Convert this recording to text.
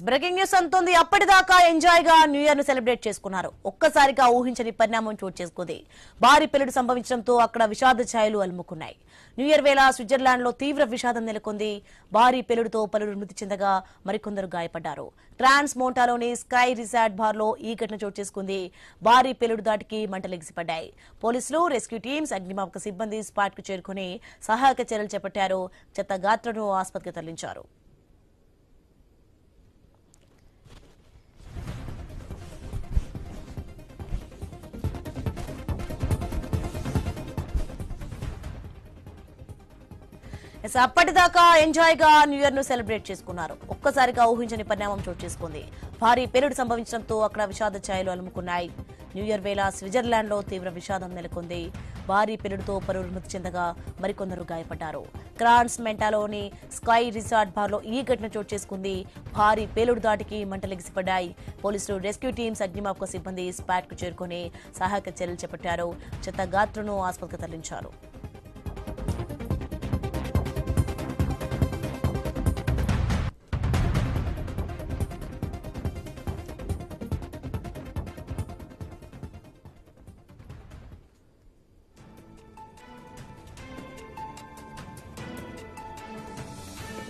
Breaking news అంతోంది. అప్పటిదాకా enjoy గా new year ను సెలబ్రేట్ చేసుకున్నారు. ఒక్కసారిగా ఊహించని పరిణామం చోటు చేసుకుంది. భారీ పేలుడు సంభవించడంతో అక్కడ విషాద ఛాయలు అలుముకున్నాయి. న్యూ ఇయర్ వేళ స్విట్జర్లాండ్ లో తీవ్ర విషాదం నెలకొంది. భారీ పేలుడుతో పలువురు మృతి చెందగా మరికొందరు గాయపడ్డారు. ట్రాన్స్ మోంటాలోని స్కై రిసార్ట్ బార్ లో ఈ ఘటన చోటు చేసుకుంది. భారీ పేలుడు దాటికి మంటలెగిసిపడ్డాయి. పోలీసులు, రెస్క్యూ టీమ్స్, అగ్నిమాపక సిబ్బంది స్పాట్ కు చేరుకుని సహాయక చర్యలు చేపట్టారు. చెత్త గాత్రను ఆసుపత్రికి తరలించారు. అప్పటిదాకా ఎంజాయ్ గా న్యూ ఇయర్ ను సెలబ్రేట్ చేసుకున్నారు. ఒక్కసారిగా ఊహించని పరిణామం చోటు చేసుకుంది. భారీ పేలుడు సంభవించడంతో అక్కడ విషాద ఛాయలు అలుముకున్నాయి. న్యూ ఇయర్ వేళ స్విట్జర్లాండ్ లో తీవ్ర విషాదం నెలకొంది. భారీ పేలుడుతో పలువురు మృతి చెందగా మరికొందరు గాయపడ్డారు. క్రాన్స్ మెంటాలోని స్కై రిసార్ట్ బార్ లో ఈ ఘటన చోటు చేసుకుంది. భారీ పేలుడు దాటికి మంటలెగిసిపడ్డాయి. పోలీసులు, రెస్క్యూ టీమ్స్, అగ్నిమాపక సిబ్బంది స్పాట్ కు చేరుకుని సహాయక చర్యలు చేపట్టారు. చెత్త గాత్రను ఆసుపత్రికి తరలించారు.